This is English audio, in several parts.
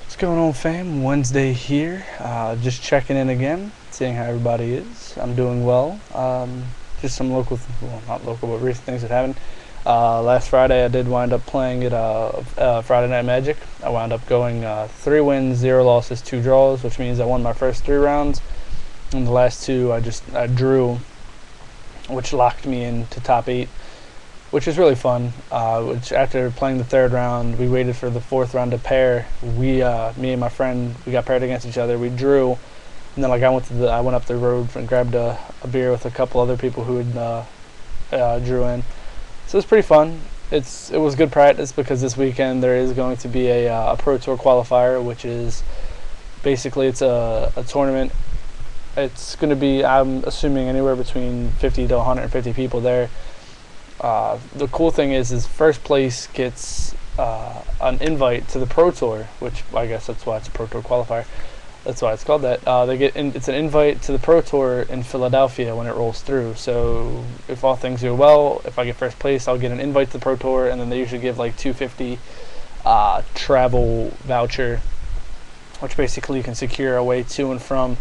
What's going on, fam? Wednesday here. Just checking in again, seeing how everybody is. I'm doing well. Just some local, well, not local, but recent things that happened. Last Friday, I did wind up playing at Friday Night Magic. I wound up going 3 wins, 0 losses, 2 draws, which means I won my first 3 rounds. And the last 2, I drew, which locked me into top 8. Which is really fun. Which after playing the 3rd round, we waited for the 4th round to pair. Me and my friend, we got paired against each other. We drew, and then I went up the road and grabbed a beer with a couple other people who had drew in. So it was pretty fun. It was good practice because this weekend there is going to be a Pro Tour qualifier, which is basically it's a tournament. It's going to be, I'm assuming, anywhere between 50 to 150 people there. The cool thing is first place gets an invite to the Pro Tour, which I guess that's why it's a Pro Tour qualifier. That's why it's called that. It's an invite to the Pro Tour in Philadelphia when it rolls through. So if all things go well, if I get first place, I'll get an invite to the Pro Tour, and then they usually give like $250 travel voucher, which basically you can secure a way to and from,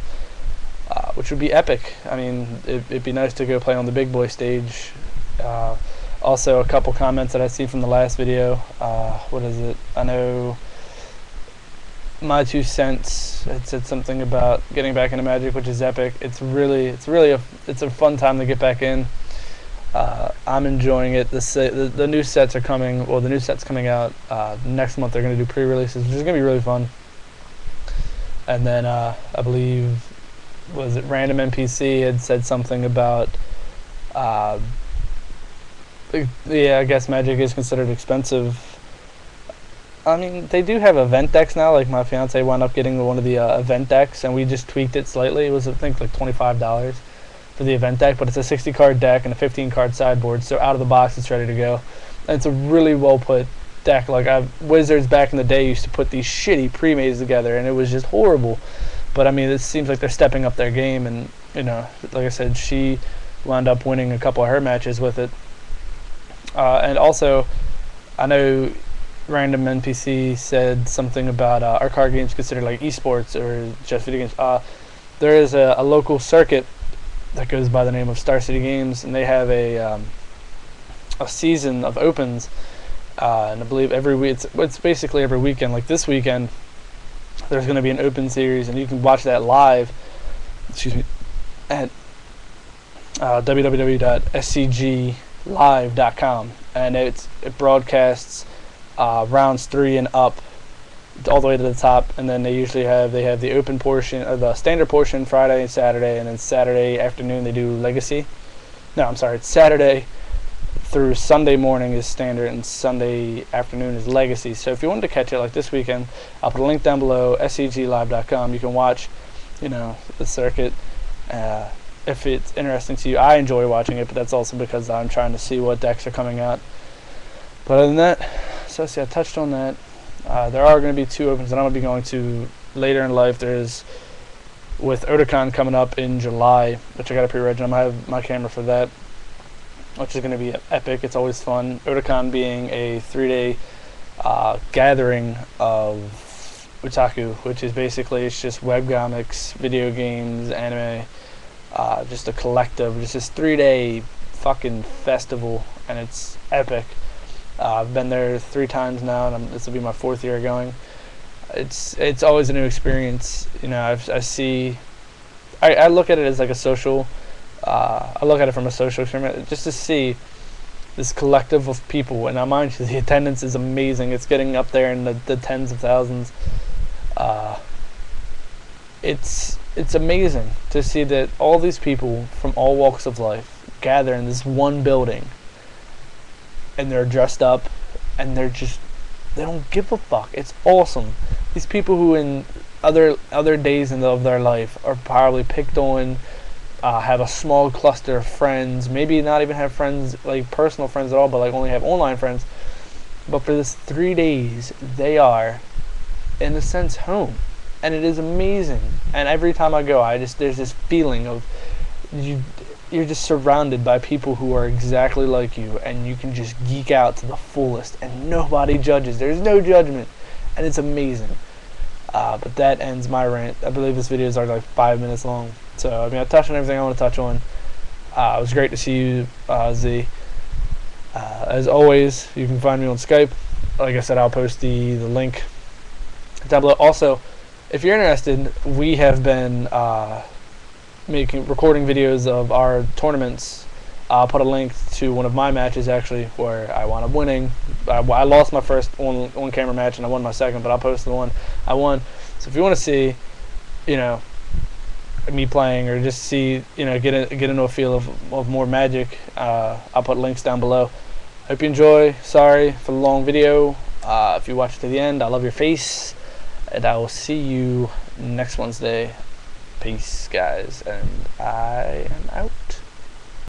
which would be epic. I mean, it'd be nice to go play on the big boy stage. Also, a couple comments that I see from the last video. What is it? I know my 2 cents. It said something about getting back into Magic, which is epic. It's a fun time to get back in. I'm enjoying it. The new sets are coming. Well, the new set's coming out next month. They're going to do pre-releases, which is going to be really fun. And then I believe, was it Random NPC had said something about. Yeah, I guess Magic is considered expensive. I mean, they do have event decks now. Like, my fiance wound up getting one of the event decks, and we just tweaked it slightly. It was, I think, like $25 for the event deck, but it's a 60-card deck and a 15-card sideboard, so out of the box it's ready to go. And it's a really well-put deck. Like, Wizards back in the day used to put these shitty pre-maze together, and it was just horrible. But, I mean, it seems like they're stepping up their game, and, you know, like I said, she wound up winning a couple of her matches with it. And also, I know Random NPC said something about our card games considered like esports or just video games. There is a local circuit that goes by the name of Star City Games, and they have a season of opens, and I believe every week it's basically every weekend. Like this weekend, there's going to be an open series, and you can watch that live. Excuse me, at www.scglive.com, and it broadcasts rounds 3 and up all the way to the top, and then they have the open portion or the standard portion Friday and Saturday, and then Saturday afternoon they do Legacy. No, I'm sorry, it's Saturday through Sunday morning is standard, and Sunday afternoon is Legacy. So if you wanted to catch it like this weekend, I'll put a link down below, scglive.com. You can watch, you know, the circuit. If it's interesting to you. I enjoy watching it, but that's also because I'm trying to see what decks are coming out. But other than that, so see, I touched on that. There are going to be 2 opens that I'm going to be going to later in life. There's, with Otakon coming up in July, which I got to pre-reg, and I'm going to have my camera for that, which is going to be epic. It's always fun. Otakon being a 3-day gathering of otaku, which is basically, it's just webcomics, video games, anime, just a collective, just this 3-day fucking festival, and it's epic. I've been there 3 times now, and this will be my 4th year going. It's always a new experience. You know, I look at it as like a social. I look at it from a social experiment, just to see this collective of people. And I mind you, the attendance is amazing. It's getting up there in the tens of thousands. It's amazing to see that all these people from all walks of life gather in this one building, and they're dressed up, and they don't give a fuck. It's awesome. These people who in other days of their life are probably picked on, have a small cluster of friends, maybe not even have friends, like personal friends at all, but like only have online friends. But for this 3 days, they are, in a sense, home. And it is amazing. And every time I go, there's this feeling of you're just surrounded by people who are exactly like you, and you can just geek out to the fullest, and nobody judges. There's no judgment, and it's amazing. But that ends my rant. I believe this video is already like 5 minutes long. So I mean, I touched on everything I want to touch on. It was great to see you, Z. As always, you can find me on Skype. Like I said, I'll post the link down below. Also, if you're interested, we have been recording videos of our tournaments. I'll put a link to one of my matches actually where I wound up winning. I lost my first on camera match and I won my second, but I'll post the one I won. So if you want to see, me playing or just see, get into a feel of more Magic, I'll put links down below. Hope you enjoy. Sorry for the long video. If you watch it to the end, I love your face, and I will see you next Wednesday. Peace, guys, and I am out.